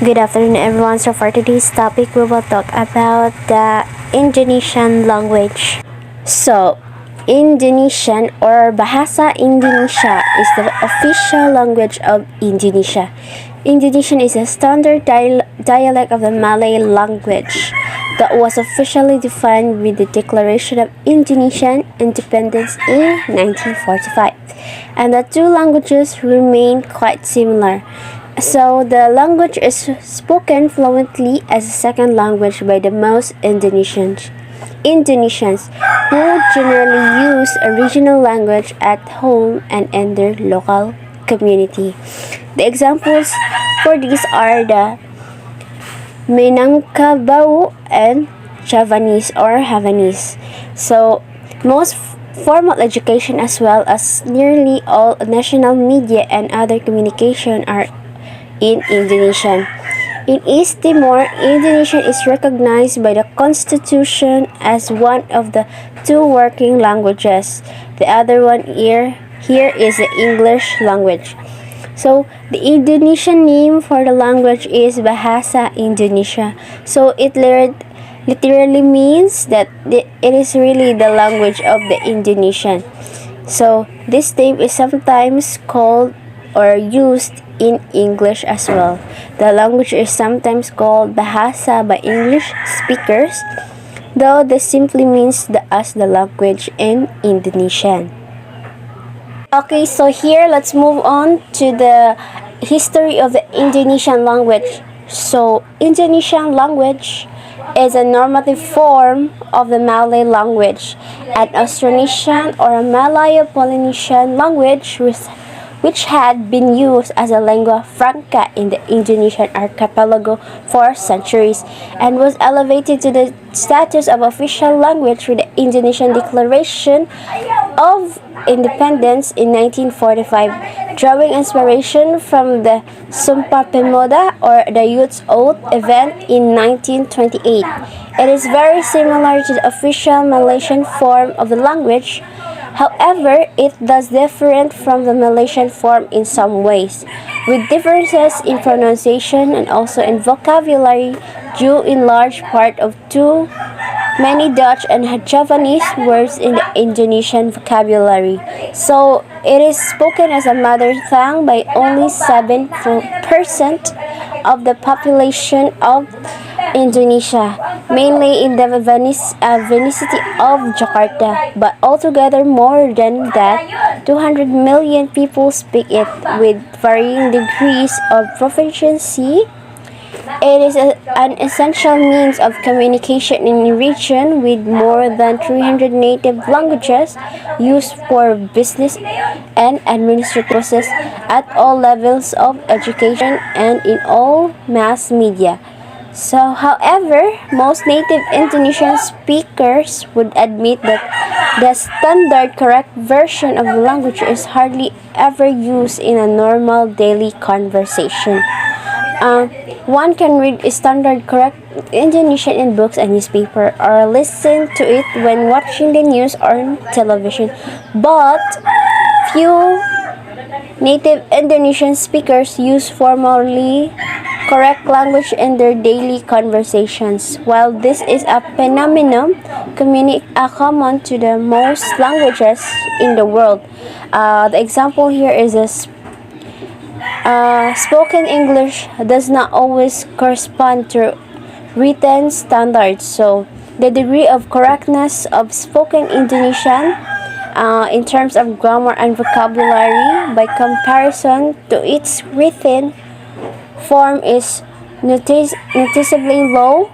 Good afternoon, everyone. So for today's topic, we will talk about the Indonesian language. So, Indonesian or Bahasa Indonesia is the official language of Indonesia. Indonesian is a standard dialect of the Malay language that was officially defined with the Declaration of Indonesian Independence in 1945. And the two languages remain quite similar. So the language is spoken fluently as a second language by the most Indonesians who generally use a regional language at home and in their local community. The examples for these are the Minangkabau and Javanese or Havanese. So most formal education as well as nearly all national media and other communication are in Indonesian. In East Timor, Indonesian is recognized by the Constitution as one of the two working languages. The other one here is the English language. So, the Indonesian name for the language is Bahasa Indonesia. So, it literally means that it is really the language of the Indonesian. So, this name is sometimes called or used in English as well. The language is sometimes called Bahasa by English speakers, though this simply means as the language in Indonesian. Okay, so here let's move on to the history of the Indonesian language. So, Indonesian language is a normative form of the Malay language, an Austronesian or a Malayo-Polynesian language which had been used as a lingua franca in the Indonesian archipelago for centuries and was elevated to the status of official language with the Indonesian Declaration of Independence in 1945, drawing inspiration from the Sumpah Pemuda or the Youth's Oath event in 1928. It is very similar to the official Malaysian form of the language. However, it does different from the Malaysian form in some ways, with differences in pronunciation and also in vocabulary due in large part of too many Dutch and Javanese words in the Indonesian vocabulary. So, it is spoken as a mother tongue by only 7% of the population of Indonesia, mainly in the vicinity of Jakarta, but altogether more than that, 200 million people speak it with varying degrees of proficiency. It is an essential means of communication in a region with more than 300 native languages used for business and administrative process at all levels of education and in all mass media. So, however, most native Indonesian speakers would admit that the standard correct version of the language is hardly ever used in a normal daily conversation. One can read standard correct Indonesian in books and newspaper or listen to it when watching the news or television, but few native Indonesian speakers use formally correct language in their daily conversations. While this is a phenomenon common to the most languages in the world, the example here is spoken English does not always correspond to written standards. So, the degree of correctness of spoken Indonesian in terms of grammar and vocabulary by comparison to its written form is noticeably low.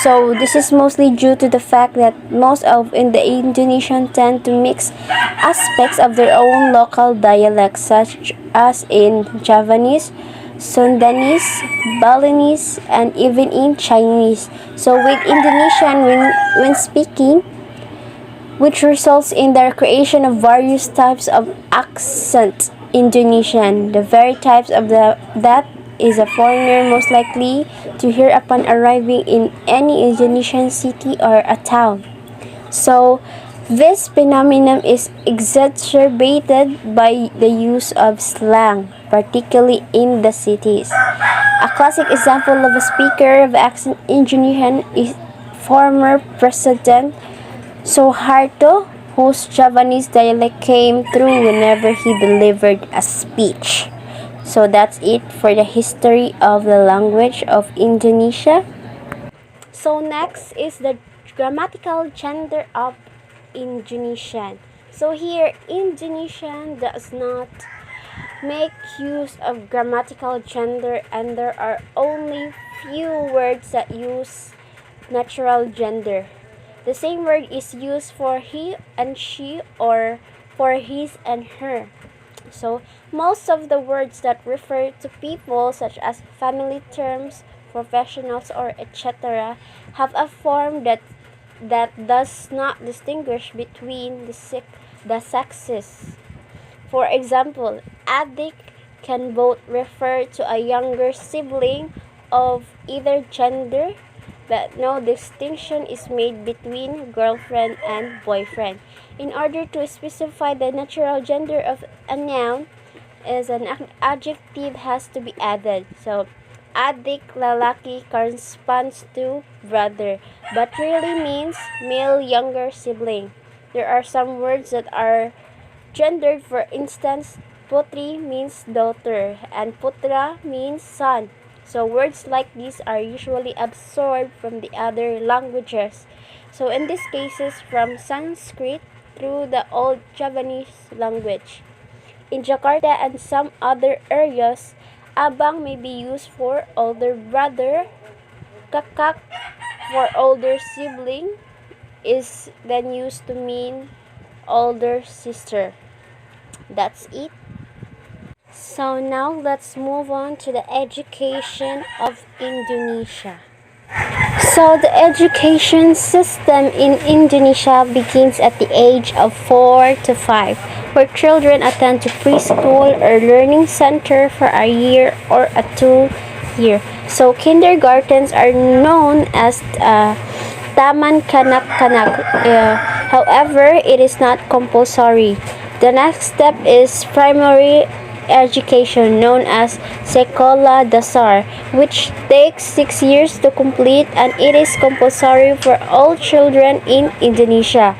So this is mostly due to the fact that most of the Indonesian tend to mix aspects of their own local dialects, such as in Javanese, Sundanese, Balinese, and even in Chinese. So with Indonesian, when speaking, which results in the creation of various types of accent. Indonesian, the very types of that is a foreigner most likely to hear upon arriving in any Indonesian city or a town. So, this phenomenon is exacerbated by the use of slang, particularly in the cities. A classic example of a speaker of accent Indonesian is former President Suharto, whose Javanese dialect came through whenever he delivered a speech. So that's it for the history of the language of Indonesia. So next is the grammatical gender of Indonesian. So here, Indonesian does not make use of grammatical gender, and there are only few words that use natural gender. The same word is used for he and she or for his and her. So most of the words that refer to people, such as family terms, professionals, or etc., have a form that does not distinguish between the sexes. For example, adik can both refer to a younger sibling of either gender, but no distinction is made between girlfriend and boyfriend. In order to specify the natural gender of a noun, is an adjective has to be added. So, adik lalaki corresponds to brother, but really means male younger sibling. There are some words that are gendered. For instance, putri means daughter and putra means son. So words like these are usually absorbed from the other languages. So in these cases, from Sanskrit through the old Javanese language. In Jakarta and some other areas, abang may be used for older brother, kakak for older sibling is then used to mean older sister. That's it. So now let's move on to the education of Indonesia. So the education system in Indonesia begins at the age of 4 to 5, where children attend to preschool or learning center for a year or a 2 year. So kindergartens are known as taman kanak-kanak. However, it is not compulsory. The next step is primary education, known as Sekolah Dasar, which takes 6 years to complete, and it is compulsory for all children in Indonesia.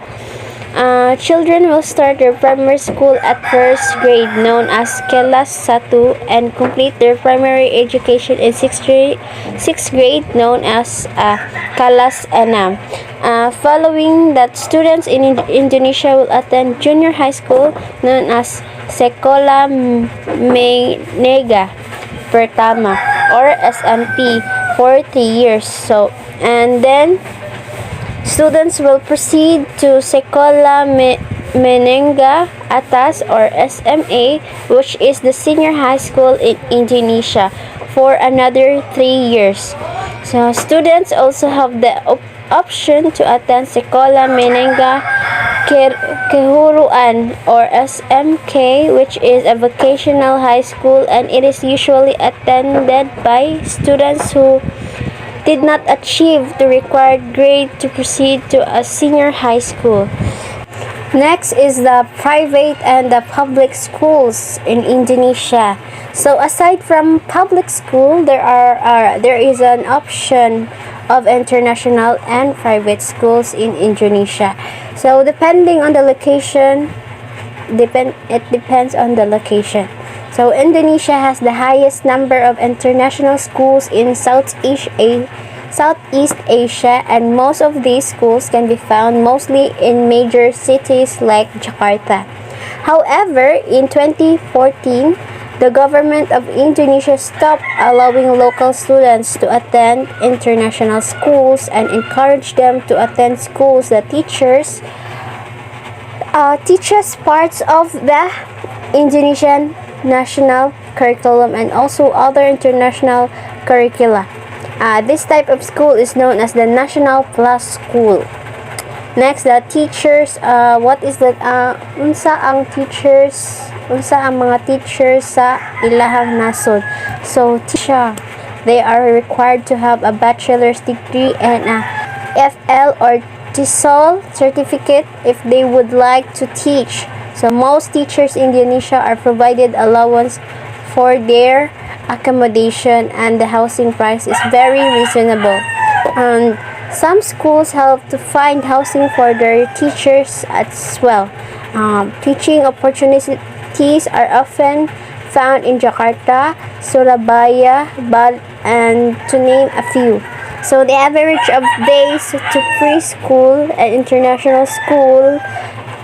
Children will start their primary school at first grade, known as Kelas 1, and complete their primary education in sixth grade, known as Kelas 6. Following that, students in Indonesia will attend junior high school, known as Sekolah Menengah Pertama, or SMP, for 3 years. So, and then students will proceed to Sekolah Menengah Atas, or SMA, which is the senior high school in Indonesia, for another 3 years. So students also have the option to attend Sekolah Menengah Kejuruan, or SMK, which is a vocational high school, and it is usually attended by students who did not achieve the required grade to proceed to a senior high school. Next is the private and the public schools in Indonesia. So aside from public school, there is an option of international and private schools in Indonesia. So depending on the location, it depends on the location. So Indonesia has the highest number of international schools in Southeast Asia, and most of these schools can be found mostly in major cities like Jakarta. However, in 2014, the government of Indonesia stopped allowing local students to attend international schools and encouraged them to attend schools that teaches parts of the Indonesian national curriculum and also other international curricula. This type of school is known as the National Plus School. Next, the teachers. What is that? Unsa ang mga teachers sa ilahang nasod? So, teacher, they are required to have a bachelor's degree and a FL or TESOL certificate if they would like to teach. So, most teachers in Indonesia are provided allowance for their accommodation, and the housing price is very reasonable. And some schools help to find housing for their teachers as well. Teaching opportunities are often found in Jakarta, Surabaya, Bal, and to name a few. So the average of days to preschool and international school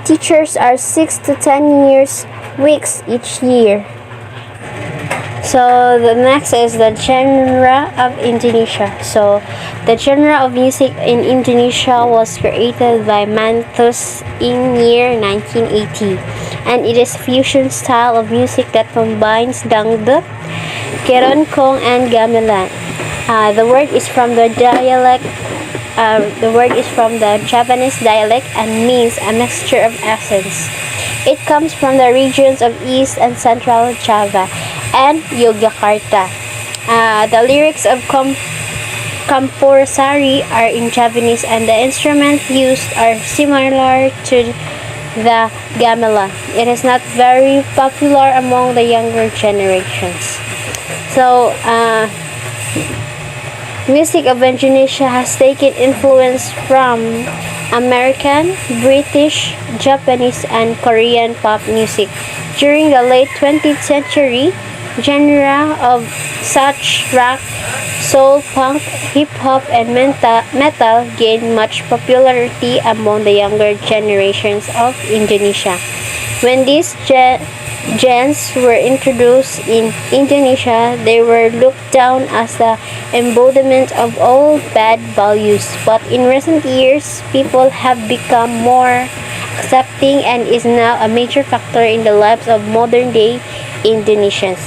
teachers are 6 to 10 years weeks each year. So the next is the genre of Indonesia. So the genre of music in Indonesia was created by Mantus in year 1980, and it is fusion style of music that combines dangdut, keroncong, and gamelan. The word is from the dialect. The word is from the Javanese dialect and means a mixture of accents. It comes from the regions of East and Central Java and Yogyakarta. The lyrics of Kampursari are in Javanese, and the instruments used are similar to the gamelan. It is not very popular among the younger generations. So, music of Indonesia has taken influence from American, British, Japanese, and Korean pop music. During the late 20th century, genre of such rock, soul, punk, hip-hop, and metal gained much popularity among the younger generations of Indonesia. When these genres were introduced in Indonesia, they were looked down as the embodiment of all bad values. But in recent years, people have become more accepting and is now a major factor in the lives of modern-day Indonesians.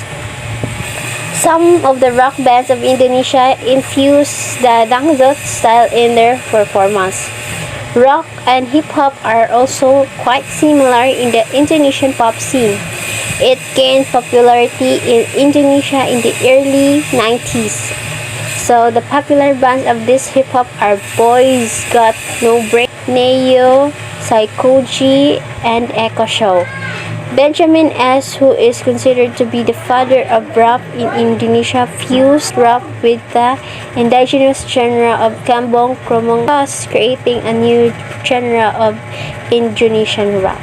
Some of the rock bands of Indonesia infuse the dangdut style in their performance. Rock and hip-hop are also quite similar in the Indonesian pop scene. It gained popularity in Indonesia in the early 90s. So the popular bands of this hip-hop are Boys Got No Brain, Neo, Psychoji, and Echo Show. Jumao-as, who is considered to be the father of rap in Indonesia, fused rap with the indigenous genre of Kambong Kromong, thus creating a new genre of Indonesian rap.